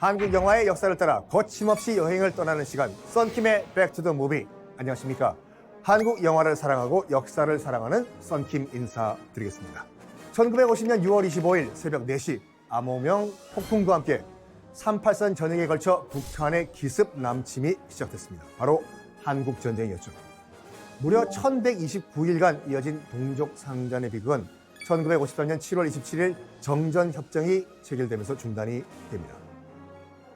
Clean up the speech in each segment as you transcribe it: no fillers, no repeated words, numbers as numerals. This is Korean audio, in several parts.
한국 영화의 역사를 따라 거침없이 여행을 떠나는 시간, 썬킴의 백투더 무비. 안녕하십니까? 한국 영화를 사랑하고 역사를 사랑하는 썬킴 인사드리겠습니다. 1950년 6월 25일 새벽 4시 암호명 폭풍과 함께 38선 전역에 걸쳐 북한의 기습 남침이 시작됐습니다. 바로 한국전쟁이었죠. 무려 1129일간 이어진 동족상잔의 비극은 1953년 7월 27일 정전협정이 체결되면서 중단이 됩니다.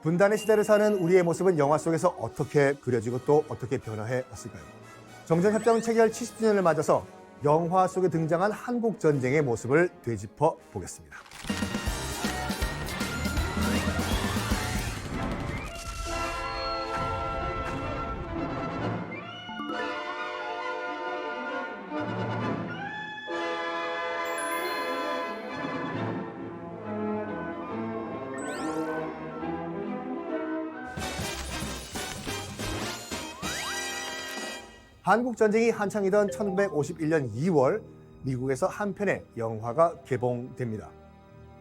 분단의 시대를 사는 우리의 모습은 영화 속에서 어떻게 그려지고 또 어떻게 변화해 왔을까요? 정전협정 체결 70주년을 맞아서 영화 속에 등장한 한국전쟁의 모습을 되짚어 보겠습니다. 한국전쟁이 한창이던 1951년 2월 미국에서 한 편의 영화가 개봉됩니다.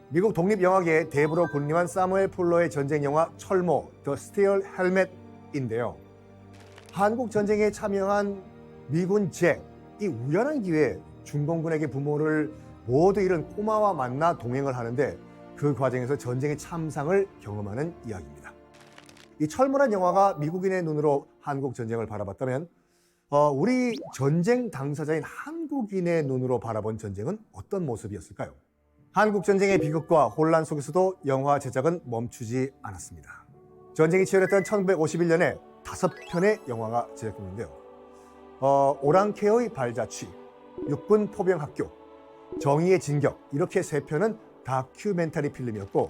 미국 독립영화계의 대부로 군림한 사무엘 폴러의 전쟁영화 철모 The Steel Helmet인데요. 한국전쟁에 참여한 미군 잭이 우연한 기회에 중공군에게 부모를 모두 잃은 꼬마와 만나 동행을 하는데 그 과정에서 전쟁의 참상을 경험하는 이야기입니다. 이 철모란 영화가 미국인의 눈으로 한국전쟁을 바라봤다면 우리 전쟁 당사자인 한국인의 눈으로 바라본 전쟁은 어떤 모습이었을까요? 한국전쟁의 비극과 혼란 속에서도 영화 제작은 멈추지 않았습니다. 전쟁이 치열했던 1951년에 5편의 영화가 제작됐는데요. 오랑캐의 발자취, 육군 포병학교, 정의의 진격 이렇게 3편은 다큐멘터리 필름이었고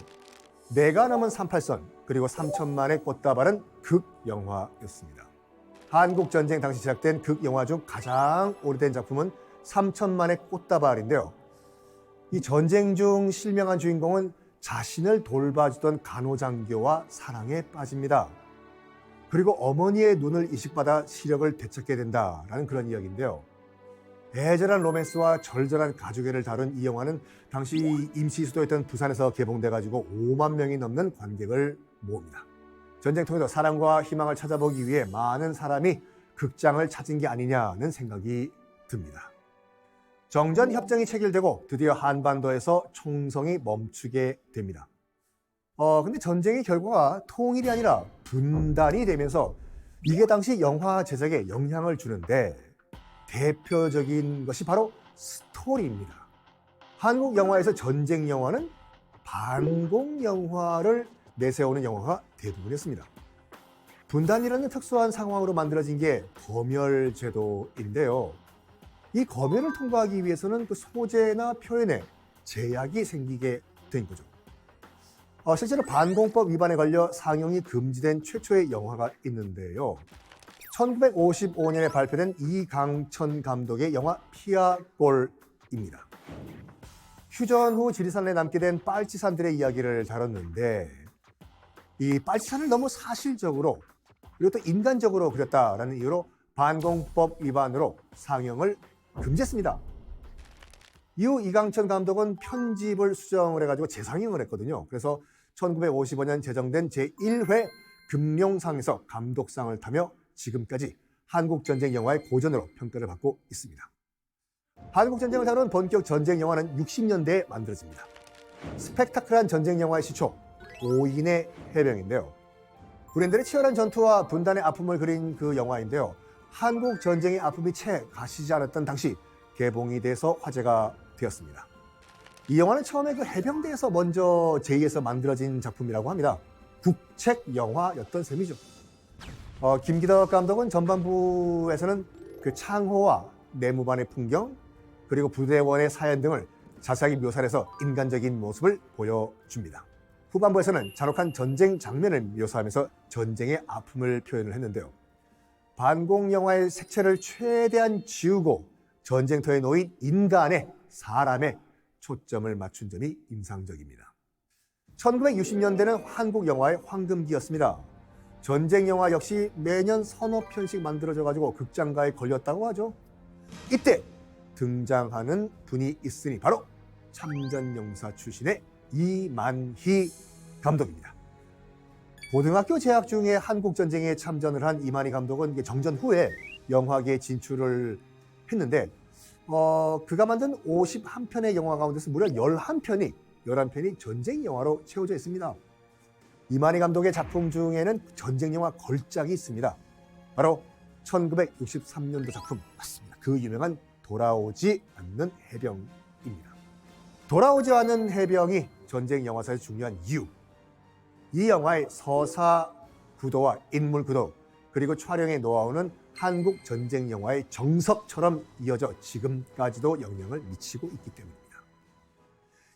4가 넘은 38선 그리고 3천만의 꽃다발은 극영화였습니다. 한국전쟁 당시 제작된 극영화 중 가장 오래된 작품은 3천만의 꽃다발인데요. 이 전쟁 중 실명한 주인공은 자신을 돌봐주던 간호장교와 사랑에 빠집니다. 그리고 어머니의 눈을 이식받아 시력을 되찾게 된다라는 그런 이야기인데요. 애절한 로맨스와 절절한 가족애를 다룬 이 영화는 당시 임시 수도였던 부산에서 개봉돼가지고 5만 명이 넘는 관객을 모읍니다. 전쟁통에서 사랑과 희망을 찾아보기 위해 많은 사람이 극장을 찾은 게 아니냐는 생각이 듭니다. 정전협정이 체결되고 드디어 한반도에서 총성이 멈추게 됩니다. 근데 전쟁의 결과가 통일이 아니라 분단이 되면서 이게 당시 영화 제작에 영향을 주는데 대표적인 것이 바로 스토리입니다. 한국 영화에서 전쟁 영화는 반공 영화를 내세우는 영화가 대부분이었습니다. 분단이라는 특수한 상황으로 만들어진 게 검열제도인데요. 이 검열을 통과하기 위해서는 그 소재나 표현에 제약이 생기게 된 거죠. 실제로 반공법 위반에 걸려 상영이 금지된 최초의 영화가 있는데요. 1955년에 발표된 이강천 감독의 영화 피아골입니다. 휴전 후 지리산에 남게 된 빨치산들의 이야기를 다뤘는데 이 빨치산을 너무 사실적으로 그리고 또 인간적으로 그렸다라는 이유로 반공법 위반으로 상영을 금지했습니다. 이후 이강천 감독은 편집을 수정을 해가지고 재상영을 했거든요. 그래서 1955년 제정된 제1회 금룡상에서 감독상을 타며 지금까지 한국전쟁 영화의 고전으로 평가를 받고 있습니다. 한국전쟁을 다룬 본격 전쟁 영화는 60년대에 만들어집니다. 스펙타클한 전쟁 영화의 시초, 5인의 해병인데요. 군인들의 치열한 전투와 분단의 아픔을 그린 그 영화인데요. 한국 전쟁의 아픔이 채 가시지 않았던 당시 개봉이 돼서 화제가 되었습니다. 이 영화는 처음에 그 해병대에서 먼저 제2에서 만들어진 작품이라고 합니다. 국책 영화였던 셈이죠. 김기덕 감독은 전반부에서는 그 창호와 내무반의 풍경 그리고 부대원의 사연 등을 자세하게 묘사를 해서 인간적인 모습을 보여줍니다. 후반부에서는 잔혹한 전쟁 장면을 묘사하면서 전쟁의 아픔을 표현을 했는데요. 반공 영화의 색채를 최대한 지우고 전쟁터에 놓인 인간의 사람의 초점을 맞춘 점이 인상적입니다. 1960년대는 한국 영화의 황금기였습니다. 전쟁 영화 역시 매년 서너 편씩 만들어져가지고 극장가에 걸렸다고 하죠. 이때 등장하는 분이 있으니 바로 참전용사 출신의 이만희 감독입니다. 고등학교 재학 중에 한국전쟁에 참전을 한 이만희 감독은 정전 후에 영화계에 진출을 했는데 그가 만든 51편의 영화 가운데서 무려 11편이 전쟁 영화로 채워져 있습니다. 이만희 감독의 작품 중에는 전쟁 영화 걸작이 있습니다. 바로 1963년도 작품 맞습니다. 그 유명한 돌아오지 않는 해병입니다. 돌아오지 않는 해병이 전쟁 영화사에서 중요한 이유, 이 영화의 서사 구도와 인물 구도 그리고 촬영의 노하우는 한국 전쟁 영화의 정석처럼 이어져 지금까지도 영향을 미치고 있기 때문입니다.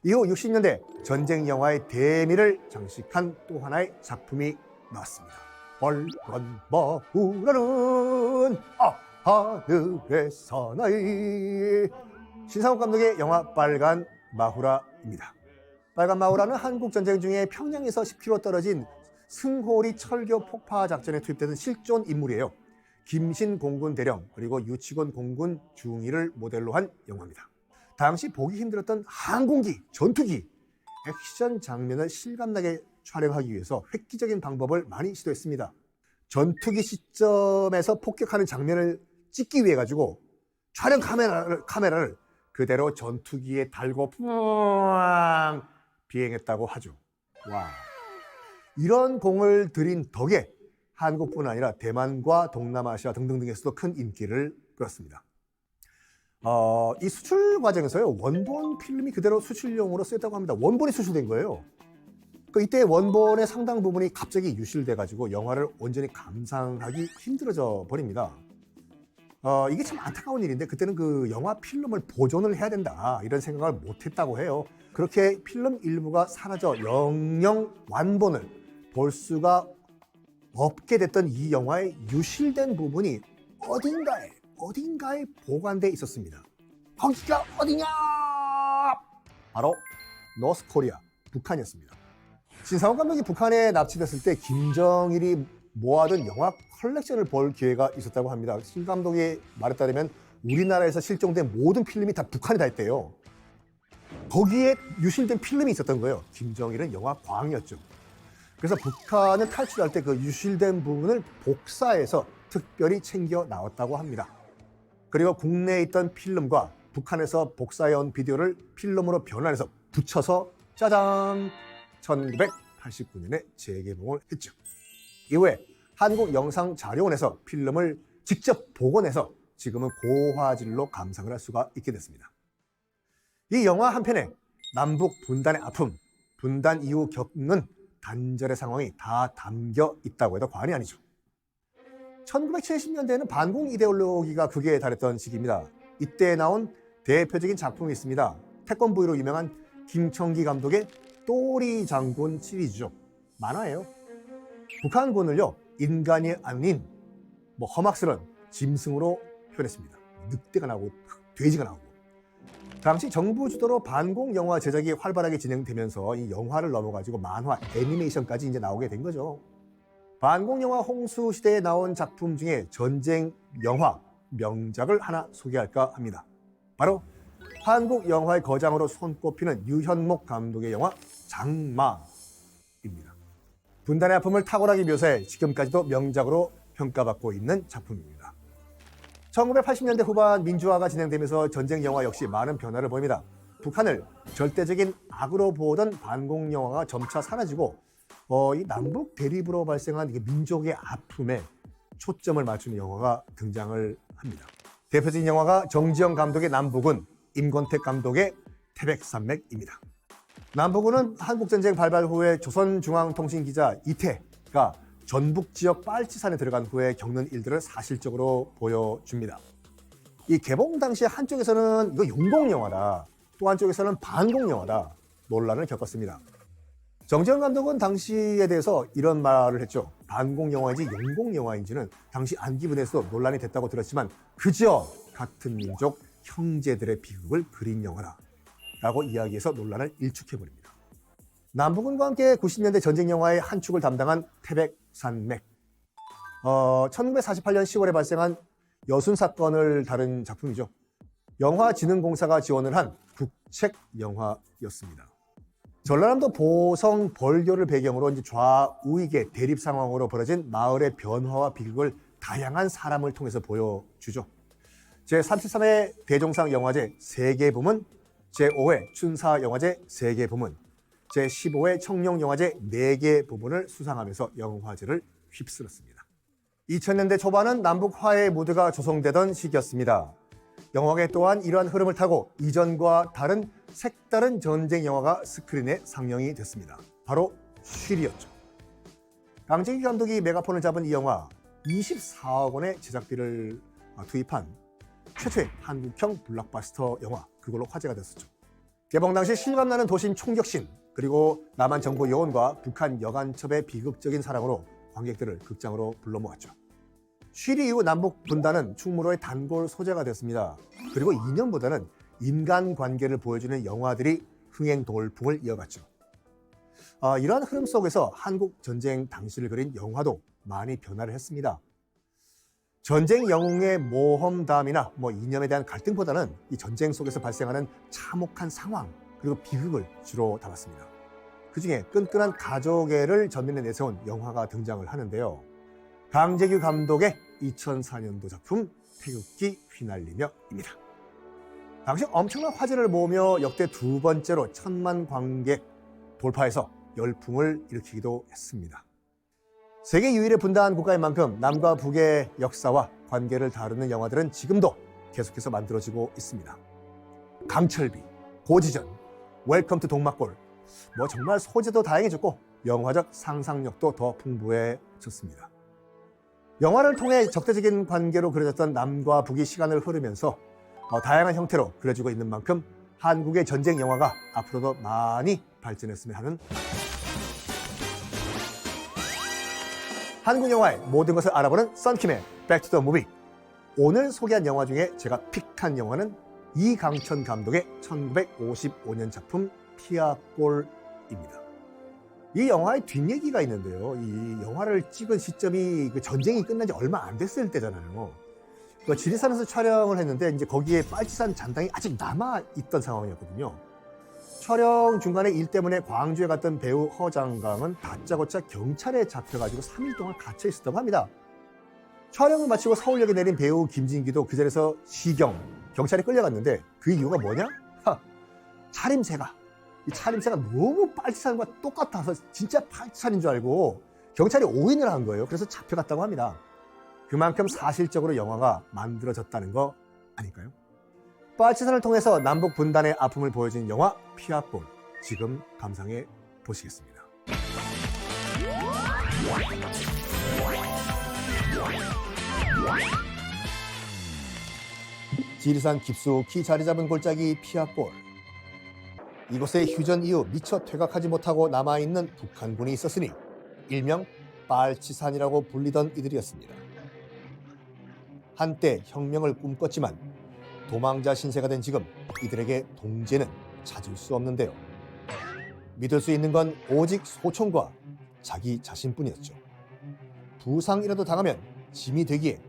이후 60년대 전쟁 영화의 대미를 장식한 또 하나의 작품이 나왔습니다. 빨간 마후라는 하늘의 사나이, 신상욱 감독의 영화 빨간 마후라입니다. 빨간 마후라는 한국 전쟁 중에 평양에서 10km 떨어진 승호리 철교 폭파 작전에 투입되는 실존 인물이에요. 김신 공군 대령 그리고 유치곤 공군 중위를 모델로 한 영화입니다. 당시 보기 힘들었던 항공기, 전투기, 액션 장면을 실감나게 촬영하기 위해서 획기적인 방법을 많이 시도했습니다. 전투기 시점에서 폭격하는 장면을 찍기 위해 가지고 촬영 카메라를 그대로 전투기에 달고 비행했다고 하죠. 와, 이런 공을 들인 덕에 한국뿐 아니라 대만과 동남아시아 등등등에서도 큰 인기를 끌었습니다. 이 수출 과정에서요, 원본 필름이 그대로 수출용으로 쓰였다고 합니다. 원본이 수출된 거예요. 이때 원본의 상당 부분이 갑자기 유실돼가지고 영화를 온전히 감상하기 힘들어져 버립니다. 이게 참 안타까운 일인데 그때는 그 영화 필름을 보존을 해야 된다 이런 생각을 못했다고 해요. 그렇게 필름 일부가 사라져 영영 완본을 볼 수가 없게 됐던 이 영화의 유실된 부분이 어딘가에 보관돼 있었습니다. 거기가 어디냐? 바로 노스코리아, 북한이었습니다. 신상욱 감독이 북한에 납치됐을 때 김정일이 모아둔 영화 컬렉션을 볼 기회가 있었다고 합니다. 신 감독이 말에 따르면 우리나라에서 실종된 모든 필름이 다 북한에 다 있대요. 거기에 유실된 필름이 있었던 거예요. 김정일은 영화 광이었죠. 그래서 북한을 탈출할 때 그 유실된 부분을 복사해서 특별히 챙겨 나왔다고 합니다. 그리고 국내에 있던 필름과 북한에서 복사해온 비디오를 필름으로 변환해서 붙여서 짜잔! 1989년에 재개봉을 했죠. 이후에 한국영상자료원에서 필름을 직접 복원해서 지금은 고화질로 감상을 할 수가 있게 됐습니다. 이 영화 한 편에 남북 분단의 아픔, 분단 이후 겪는 단절의 상황이 다 담겨 있다고 해도 과언이 아니죠. 1970년대에는 반공 이데올로기가 극에 달했던 시기입니다. 이때 나온 대표적인 작품이 있습니다. 태권브이로 유명한 김청기 감독의 또리 장군 시리즈죠. 만화예요. 북한군을요, 인간이 아닌 험악스러운 짐승으로 표현했습니다. 늑대가 나오고 돼지가 나오고. 당시 정부 주도로 반공 영화 제작이 활발하게 진행되면서 이 영화를 넘어가지고 만화, 애니메이션까지 이제 나오게 된 거죠. 반공 영화 홍수 시대에 나온 작품 중에 전쟁 영화 명작을 하나 소개할까 합니다. 바로 한국 영화의 거장으로 손꼽히는 유현목 감독의 영화 장마입니다. 분단의 아픔을 탁월하게 묘사해 지금까지도 명작으로 평가받고 있는 작품입니다. 1980년대 후반 민주화가 진행되면서 전쟁 영화 역시 많은 변화를 보입니다. 북한을 절대적인 악으로 보던 반공 영화가 점차 사라지고 이 남북 대립으로 발생한 민족의 아픔에 초점을 맞추는 영화가 등장을 합니다. 대표적인 영화가 정지영 감독의 남북은, 임권택 감독의 태백산맥입니다. 남북은은 한국전쟁 발발 후에 조선중앙통신 기자 이태가 전북 지역 빨치산에 들어간 후에 겪는 일들을 사실적으로 보여줍니다. 이 개봉 당시 한쪽에서는 이거 용봉영화다, 또 한쪽에서는 반공영화다 논란을 겪었습니다. 정지영 감독은 당시에 대해서 이런 말을 했죠. 반공영화인지 용봉영화인지는 당시 안기부대에서 논란이 됐다고 들었지만 그저 같은 민족 형제들의 비극을 그린 영화다 라고 이야기해서 논란을 일축해버립니다. 남북은과 함께 90년대 전쟁 영화의 한 축을 담당한 태백산맥, 1948년 10월에 발생한 여순 사건을 다룬 작품이죠. 영화진흥공사가 지원을 한 국책 영화였습니다. 전라남도 보성 벌교를 배경으로 이제 좌우익의 대립 상황으로 벌어진 마을의 변화와 비극을 다양한 사람을 통해서 보여주죠. 제33회 대종상 영화제 세계 부문, 제5회 춘사 영화제 세계 부문, 제15회 청룡 영화제 4개 부문을 수상하면서 영화제를 휩쓸었습니다. 2000년대 초반은 남북 화해 무드가 조성되던 시기였습니다. 영화계 또한 이러한 흐름을 타고 이전과 다른 색다른 전쟁 영화가 스크린에 상영이 됐습니다. 바로 쉬리였죠. 강재기 감독이 메가폰을 잡은 이 영화 24억 원의 제작비를 투입한 최초의 한국형 블록버스터 영화, 그걸로 화제가 됐었죠. 개봉 당시 실감나는 도심 총격신, 그리고 남한 정보 요원과 북한 여간첩의 비극적인 사랑으로 관객들을 극장으로 불러 모았죠. 쉬리 이후 남북 분단은 충무로의 단골 소재가 됐습니다. 그리고 2년보다는 인간관계를 보여주는 영화들이 흥행 돌풍을 이어갔죠. 이러한 흐름 속에서 한국 전쟁 당시를 그린 영화도 많이 변화를 했습니다. 전쟁 영웅의 모험담이나 이념에 대한 갈등보다는 이 전쟁 속에서 발생하는 참혹한 상황, 그리고 비극을 주로 담았습니다. 그중에 끈끈한 가족애를 전면에 내세운 영화가 등장을 하는데요. 강재규 감독의 2004년도 작품 태극기 휘날리며입니다. 당시 엄청난 화제를 모으며 역대 2번째로 1000만 관객 돌파해서 열풍을 일으키기도 했습니다. 세계 유일의 분단한 국가인 만큼 남과 북의 역사와 관계를 다루는 영화들은 지금도 계속해서 만들어지고 있습니다. 강철비, 고지전, 웰컴 투 동막골, 정말 소재도 다양해졌고 영화적 상상력도 더 풍부해졌습니다. 영화를 통해 적대적인 관계로 그려졌던 남과 북이 시간을 흐르면서 다양한 형태로 그려지고 있는 만큼 한국의 전쟁 영화가 앞으로도 많이 발전했으면 하는 한국 영화의 모든 것을 알아보는 썬킴의 백투 더 무비. 오늘 소개한 영화 중에 제가 픽한 영화는 이강천 감독의 1955년 작품 피아골입니다. 이 영화의 뒷얘기가 있는데요. 이 영화를 찍은 시점이 전쟁이 끝난 지 얼마 안 됐을 때잖아요. 지리산에서 촬영을 했는데 이제 거기에 빨치산 잔당이 아직 남아있던 상황이었거든요. 촬영 중간에 일 때문에 광주에 갔던 배우 허장강은 다짜고짜 경찰에 잡혀가지고 3일 동안 갇혀 있었다고 합니다. 촬영을 마치고 서울역에 내린 배우 김진기도 그 자리에서 경찰에 끌려갔는데 그 이유가 뭐냐? 차림새가 너무 빨치산과 똑같아서 진짜 빨치산인 줄 알고 경찰이 오인을 한 거예요. 그래서 잡혀갔다고 합니다. 그만큼 사실적으로 영화가 만들어졌다는 거 아닐까요? 빨치산을 통해서 남북 분단의 아픔을 보여준 영화 피아골, 지금 감상해 보시겠습니다. 지리산 깊숙이 자리 잡은 골짜기 피아골. 이곳에 휴전 이후 미처 퇴각하지 못하고 남아있는 북한군이 있었으니 일명 빨치산이라고 불리던 이들이었습니다. 한때 혁명을 꿈꿨지만 도망자 신세가 된 지금 이들에게 동지는 찾을 수 없는데요. 믿을 수 있는 건 오직 소총과 자기 자신뿐이었죠. 부상이라도 당하면 짐이 되기에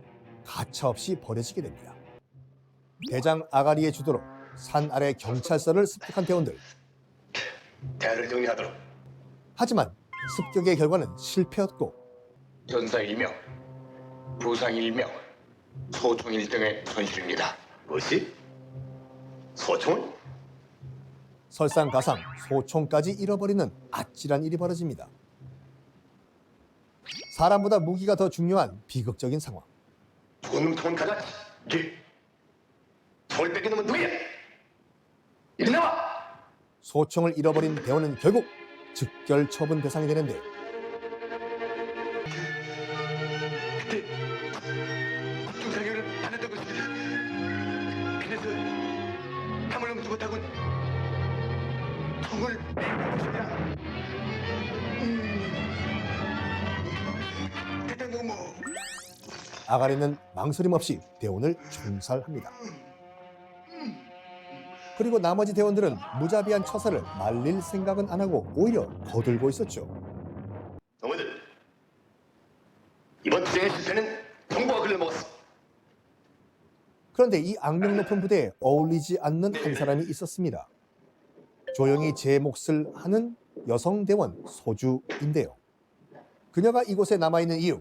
가차없이 버려지게 됩니다. 대장 아가리의 주도로 산 아래 경찰서를 습격한 대원들. 대를 정리하도록. 하지만 습격의 결과는 실패였고 전사 1명, 부상 1명, 소총 1등의 손실입니다. 무엇이? 소총을? 설상가상 소총까지 잃어버리는 아찔한 일이 벌어집니다. 사람보다 무기가 더 중요한 비극적인 상황. 죽은 놈 총은 가자. 총을 뺏긴 놈은 누구야? 이리 나와! 소총을 잃어버린 대원은 결국 즉결 처분 대상이 되는데 그때 중사격을 안 했다고 했습니다. 그래서 하물며 죽었다고 총을 뺏겼습니다. 대장 너무 아가리는 망설임 없이 대원을 총살합니다. 그리고 나머지 대원들은 무자비한 처사를 말릴 생각은 안 하고 오히려 거들고 있었죠. 너희들 이번 투쟁의 실패는 정부가 글러먹었어. 그런데 이 악명 높은 부대에 어울리지 않는 한 사람이 있었습니다. 조용히 제 몫을 하는 여성 대원 소주인데요. 그녀가 이곳에 남아있는 이유,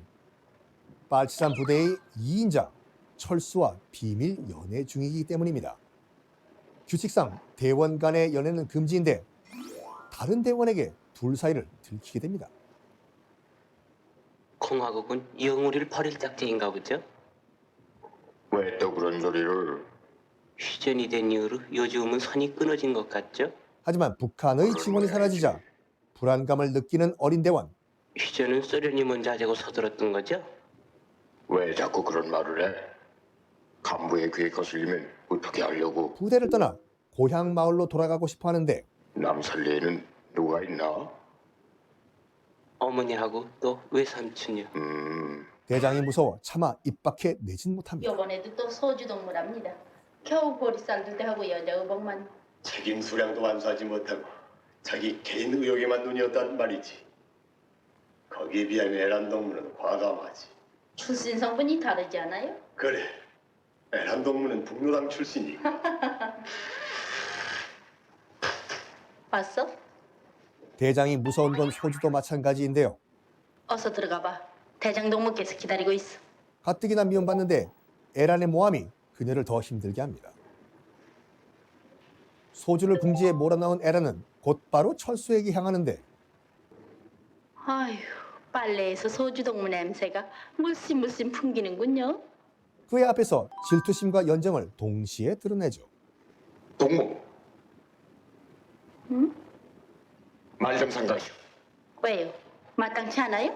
빨치산 부대의 2인자 철수와 비밀 연애 중이기 때문입니다. 규칙상 대원 간의 연애는 금지인데 다른 대원에게 둘 사이를 들키게 됩니다. 공화국은 영우리를 버릴 작정인가 보죠? 왜 또 그런 소리를? 휴전이 된 이후로 요즘은 선이 끊어진 것 같죠? 하지만 북한의 지원이 사라지자 불안감을 느끼는 어린 대원. 휴전은 소련이 먼저 하자고 서둘렀던 거죠? 왜 자꾸 그런 말을 해? 간부의 귀에 거슬리면 어떻게 하려고? 부대를 떠나 고향 마을로 돌아가고 싶어 하는데 남살리에는 누가 있나? 어머니하고 또 외삼촌이요. 대장이 무서워 차마 입 밖에 내진 못합니다. 이번에도 또 소주 동물합니다. 겨우 보리쌀 2대 하고 여자 의복만. 책임 수량도 완수하지 못하고 자기 개인 의욕에만 눈이었단 말이지. 거기에 비하면 애란동무는 과감하지. 출신 성분이 다르지 않아요? 그래, 애란동무는 북로당 출신이고. 봤어? 대장이 무서운 건 소주도 마찬가지인데요. 어서 들어가 봐. 대장 동무께서 기다리고 있어. 가뜩이나 미움받는데 에란의 모함이 그녀를 더 힘들게 합니다. 소주를 궁지에 몰아넣은 에란은 곧바로 철수에게 향하는데 아휴, 빨래에서 소주 동무 냄새가 물씬 풍기는군요. 그의 앞에서 질투심과 연정을 동시에 드러내죠. 동무, 응? 말 좀 상가시오. 왜요? 마땅치 않아요?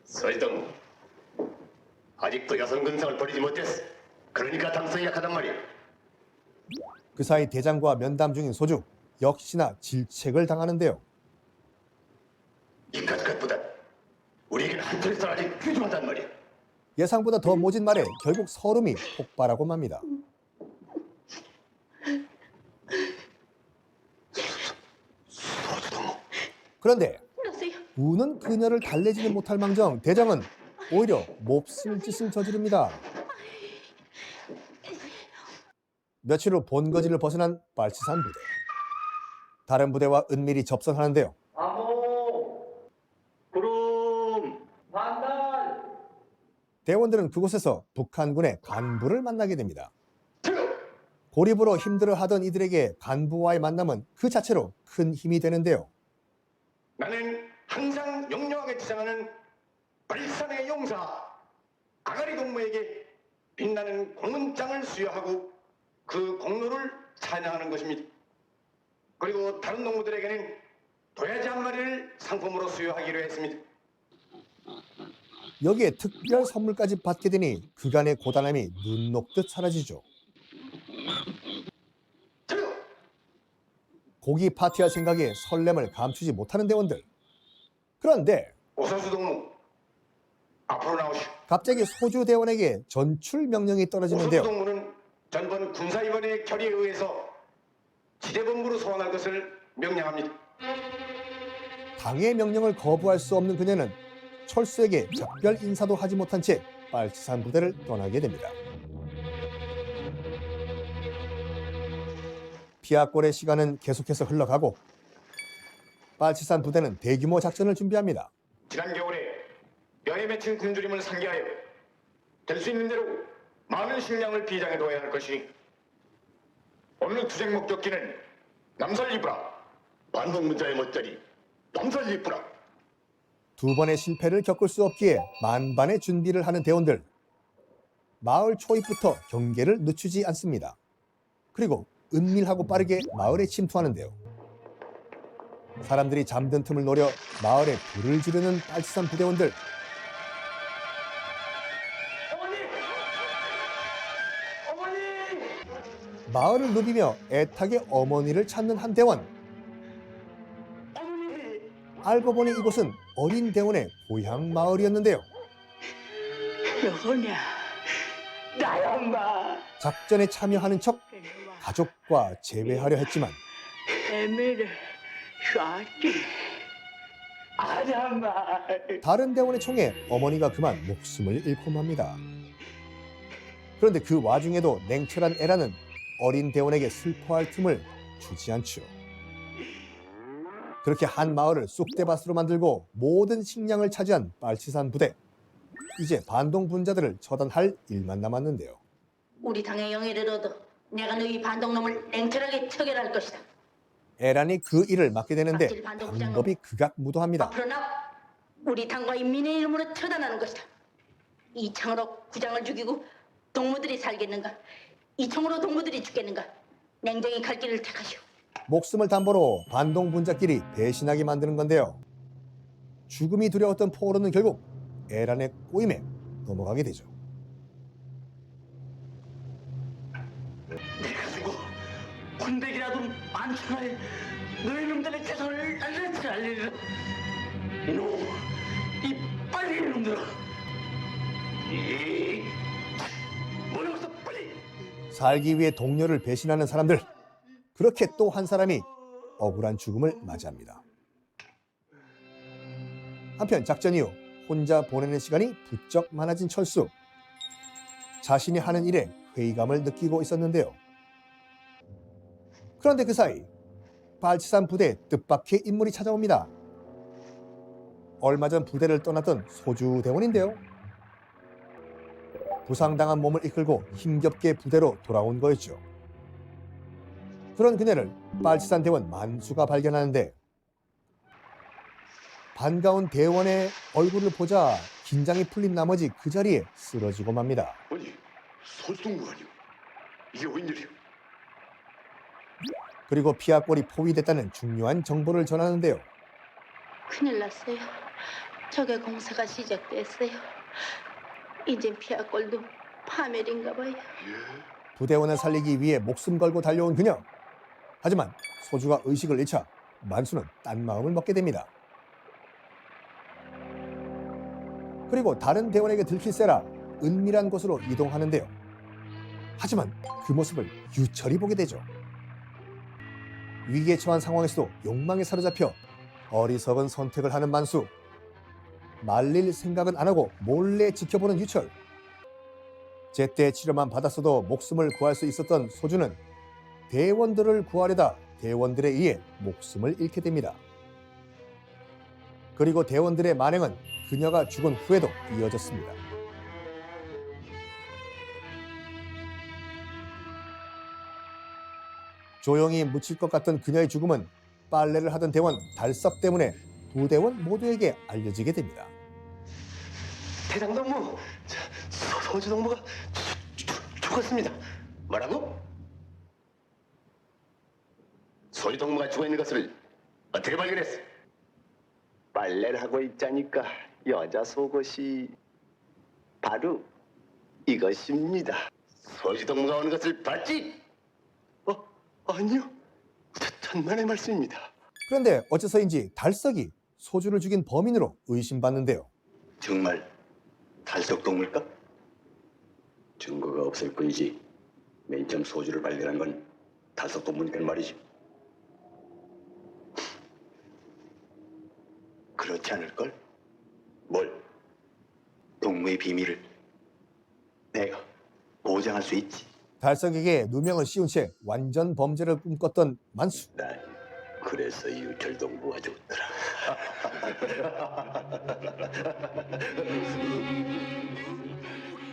서희동무, 아직도 여성 근성을 버리지 못했어. 그러니까 당성이 약하단 말이야. 그 사이 대장과 면담 중인 소주 역시나 질책을 당하는데요. 이깟 것보다 우리에겐 한틀에서 아직 귀중하단 말이야. 예상보다 더 모진 말에 결국 서름이 폭발하고 맙니다. 서희동무, 그런데 그러세요. 우는 그녀를 달래지는 못할 망정 대장은 오히려 몹쓸 짓을 저지릅니다. 며칠 후 본거지를 벗어난 빨치산 부대. 다른 부대와 은밀히 접선하는데요. 암호, 구름, 반달. 대원들은 그곳에서 북한군의 간부를 만나게 됩니다. 고립으로 힘들어하던 이들에게 간부와의 만남은 그 자체로 큰 힘이 되는데요. 나는 항상 명령하게 주장하는 발산의 용사 아가리 동무에게 빛나는 공문장을 수여하고 그 공로를 찬양하는 것입니다. 그리고 다른 동무들에게는 도야지 한 마리를 상품으로 수여하기로 했습니다. 여기에 특별 선물까지 받게 되니 그간의 고단함이 눈 녹듯 사라지죠. 고기 파티할 생각에 설렘을 감추지 못하는 대원들. 그런데 오선수 동무 앞으로 나오시오. 갑자기 소주 대원에게 전출 명령이 오선수 떨어지는데요. 동무는 전번 군사위원회 결의에 의해서 지대본부로 소환할 것을 명령합니다. 당의 명령을 거부할 수 없는 그녀는 철수에게 작별 인사도 하지 못한 채 빨치산 부대를 떠나게 됩니다. 피아골의 시간은 계속해서 흘러가고 빨치산 부대는 대규모 작전을 준비합니다. 지난 겨울에 뼈에 맺힌 굶주림을 상기하여 될 수 있는 대로 많은 식량을 비장에 둬야 할 것이니 오늘 투쟁 목적지는 남설리브라 반동문자의 멋자리 남설리브라. 두 번의 실패를 겪을 수 없기에 만반의 준비를 하는 대원들. 마을 초입부터 경계를 늦추지 않습니다. 그리고 은밀하고 빠르게 마을에 침투하는데요. 사람들이 잠든 틈을 노려 마을에 불을 지르는 빨치산 부대원들. 마을을 누비며 애타게 어머니를 찾는 한 대원. 알고 보니 이곳은 어린 대원의 고향 마을이었는데요. 여보냐, 나야 엄마. 작전에 참여하는 척 가족과 재회하려 했지만 애미를 쐈지. 아니야 엄마. 다른 대원의 총에 어머니가 그만 목숨을 잃고 맙니다. 그런데 그 와중에도 냉철한 에라는 어린 대원에게 슬퍼할 틈을 주지 않죠. 그렇게 한 마을을 쑥대밭으로 만들고 모든 식량을 차지한 빨치산 부대. 이제 반동 분자들을 처단할 일만 남았는데요. 우리 당의 영예를 얻어 내가 너희 반동놈을 냉철하게 처결할 것이다. 에란이 그 일을 맡게 되는데 방법이 극악무도합니다. 앞으로 나 우리 당과 인민의 이름으로 처단하는 것이다. 이 창으로 구장을 죽이고 동무들이 살겠는가? 이 총으로 동무들이 죽겠는가? 냉정히 갈 길을 택하시오. 목숨을 담보로 반동 분자끼리 배신하게 만드는 건데요. 죽음이 두려웠던 포로는 결국 에란의 꼬임에 넘어가게 되죠. 내가 죽어 군대기라도 만천하에 너희 놈들의 재산을 날려치 알리리라. 이놈, 이 빨리 놈들아. 이 모여서 빨리. 살기 위해 동료를 배신하는 사람들. 그렇게 또 한 사람이 억울한 죽음을 맞이합니다. 한편 작전 이후 혼자 보내는 시간이 부쩍 많아진 철수. 자신이 하는 일에 회의감을 느끼고 있었는데요. 그런데 그 사이 빨치산 부대에 뜻밖의 인물이 찾아옵니다. 얼마 전 부대를 떠났던 소주 대원인데요. 부상당한 몸을 이끌고 힘겹게 부대로 돌아온 거였죠. 그런 그녀를 빨치산 대원 만수가 발견하는데 반가운 대원의 얼굴을 보자 긴장이 풀린 나머지 그 자리에 쓰러지고 맙니다. 아니, 소수동무 아니오? 이게 웬일이오? 그리고 피아골이 포위됐다는 중요한 정보를 전하는데요. 큰일 났어요. 적의 공사가 시작됐어요. 이젠 피아골도 파멸인가 봐요. 부대원을 살리기 위해 목숨 걸고 달려온 그녀. 하지만 소주가 의식을 잃자 만수는 딴 마음을 먹게 됩니다. 그리고 다른 대원에게 들킬세라 은밀한 곳으로 이동하는데요. 하지만 그 모습을 유철이 보게 되죠. 위기에 처한 상황에서도 욕망에 사로잡혀 어리석은 선택을 하는 만수. 말릴 생각은 안 하고 몰래 지켜보는 유철. 제때 치료만 받았어도 목숨을 구할 수 있었던 소주는 대원들을 구하려다 대원들에 의해 목숨을 잃게 됩니다. 그리고 대원들의 만행은 그녀가 죽은 후에도 이어졌습니다. 조용히 묻힐 것 같던 그녀의 죽음은 빨래를 하던 대원 달석 때문에 두 대원 모두에게 알려지게 됩니다. 대장동무, 소주동무가 죽었습니다. 뭐라고? 소주동무가 죽어 있는 것을 어떻게 발견했어? 빨래를 하고 있자니까 여자 속옷이 바로 이것입니다. 소주동무가 오는 것을 봤지? 아니요. 천만의 말씀입니다. 그런데 어째서인지 달석이 소주를 죽인 범인으로 의심받는데요. 정말 달석동물까? 증거가 없을 뿐이지 맨 처음 소주를 발견한 건 달석동물이란 말이지. 그렇지 않을걸? 뭘? 동무의 비밀을 내가 보장할 수 있지. 달석에게 누명을 씌운 채 완전 범죄를 꿈꿨던 만수. 난 그래서 유철동무가 좋더라.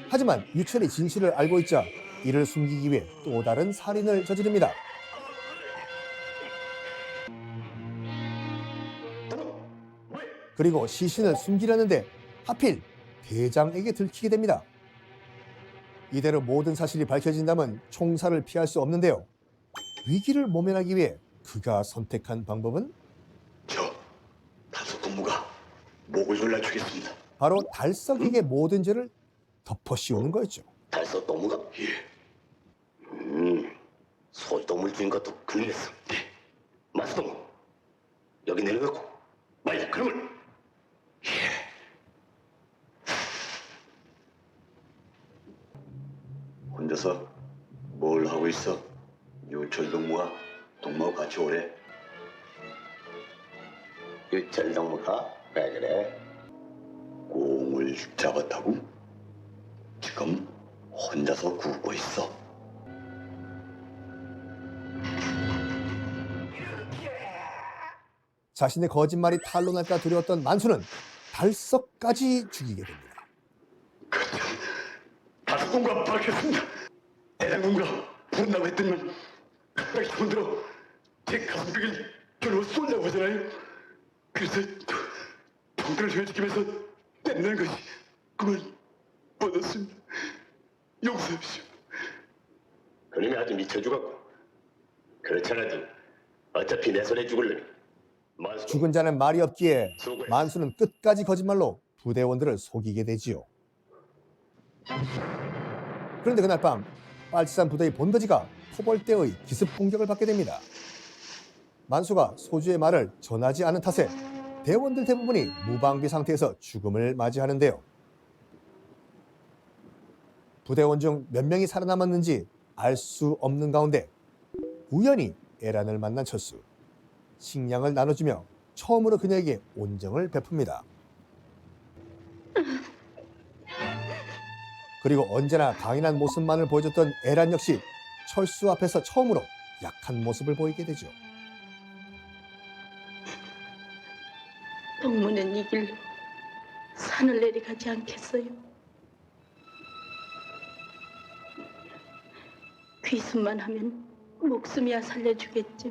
하지만 유철이 진실을 알고 있자 이를 숨기기 위해 또 다른 살인을 저지릅니다. 그리고 시신을 숨기려는데 하필 대장에게 들키게 됩니다. 이대로 모든 사실이 밝혀진다면 총살을 피할 수 없는데요. 위기를 모면하기 위해 그가 선택한 방법은 저 달석동무가 목을 졸라주겠습니다. 바로 달석에게 모든 죄를 덮어씌우는 거였죠. 달석동무가? 예. 소주동물 주인 것도 글냈어. 네. 마수동무 여기 내려놓고 말자 그놈을. 혼자서 뭘 하고 있어? 유철동무와 동무하고 같이 오래. 유철동무가 왜 그래? 공을 잡았다고? 지금 혼자서 굽고 있어. 자신의 거짓말이 탄로날까 두려웠던 만수는 달석까지 죽이게 됩니다. 다섯군과 밝혔습니다. 대장군과 본다고 했더니만 갑자기 손들어 제 가슴벽을 겨누어 쏜다고 하잖아요. 그래서 병들을 회지키면서 떼내는 것이 그만 뻗었습니다. 용서하십시오. 그놈이 아주 미쳐 죽었고 그렇잖아도 어차피 내 손에 죽을려니 만수 죽은 자는 말이 없기에 만수는 끝까지 거짓말로 부대원들을 속이게 되지요. 그런데 그날 밤 빨치산 부대의 본거지가 토벌대의 기습 공격을 받게 됩니다. 만수가 소주의 말을 전하지 않은 탓에 대원들 대부분이 무방비 상태에서 죽음을 맞이하는데요. 부대원 중 몇 명이 살아남았는지 알 수 없는 가운데 우연히 에란을 만난 철수. 식량을 나눠주며 처음으로 그녀에게 온정을 베풉니다. 그리고 언제나 강인한 모습만을 보여줬던 에란 역시 철수 앞에서 처음으로 약한 모습을 보이게 되죠. 동무는 이 길로 산을 내려가지 않겠어요? 귀순만 하면 목숨이야 살려주겠죠.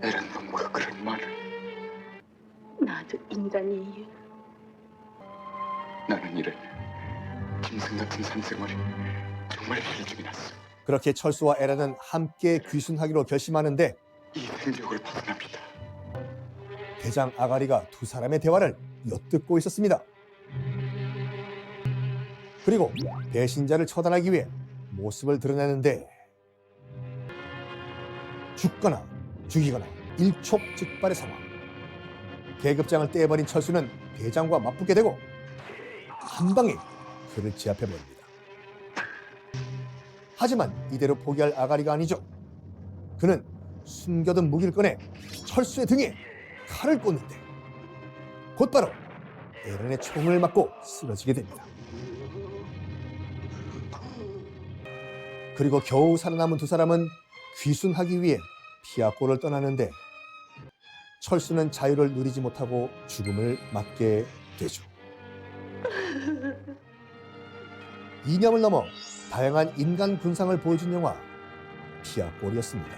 에란 동무가 그런 말을. 나도 인간이에요. 나는 이런 짐승 같은 산생활이 정말 필중이 났어. 그렇게 철수와 에란은 함께 귀순하기로 결심하는데 이 생지역을 벗어납니다. 대장 아가리가 두 사람의 대화를 엿듣고 있었습니다. 그리고 배신자를 처단하기 위해 모습을 드러내는데 죽거나 죽이거나 일촉즉발의 상황. 계급장을 떼버린 철수는 대장과 맞붙게 되고 한 방에 그를 제압해버립니다. 하지만 이대로 포기할 아가리가 아니죠. 그는 숨겨둔 무기를 꺼내 철수의 등에 칼을 꽂는데 곧바로 에란의 총을 맞고 쓰러지게 됩니다. 그리고 겨우 살아남은 두 사람은 귀순하기 위해 피아골을 떠나는데 철수는 자유를 누리지 못하고 죽음을 맞게 되죠. 이념을 넘어 다양한 인간 군상을 보여준 영화 피아골이었습니다.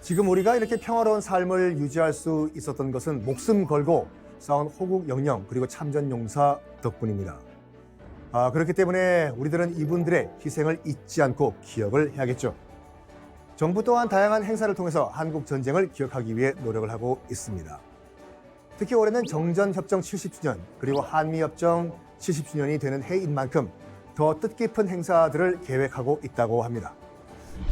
지금 우리가 이렇게 평화로운 삶을 유지할 수 있었던 것은 목숨 걸고 싸운 호국 영령 그리고 참전용사 덕분입니다. 그렇기 때문에 우리들은 이분들의 희생을 잊지 않고 기억을 해야겠죠. 정부 또한 다양한 행사를 통해서 한국 전쟁을 기억하기 위해 노력을 하고 있습니다. 특히 올해는 정전협정 70주년 그리고 한미협정 70주년이 되는 해인 만큼 더 뜻깊은 행사들을 계획하고 있다고 합니다.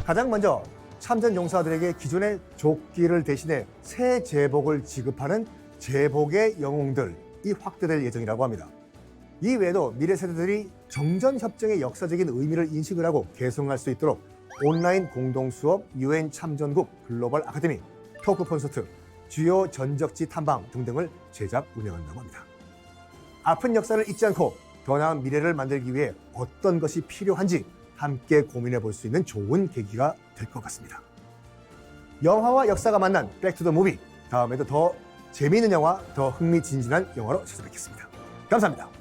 가장 먼저 참전 용사들에게 기존의 조끼를 대신해 새 제복을 지급하는 제복의 영웅들이 확대될 예정이라고 합니다. 이 외에도 미래 세대들이 정전협정의 역사적인 의미를 인식을 하고 계승할 수 있도록 온라인 공동수업, UN 참전국 글로벌 아카데미, 토크 콘서트, 주요 전적지 탐방 등등을 제작 운영한다고 합니다. 아픈 역사를 잊지 않고 더 나은 미래를 만들기 위해 어떤 것이 필요한지 함께 고민해 볼 수 있는 좋은 계기가 될 것 같습니다. 영화와 역사가 만난 백투더무비, 다음에도 더 재미있는 영화, 더 흥미진진한 영화로 찾아뵙겠습니다. 감사합니다.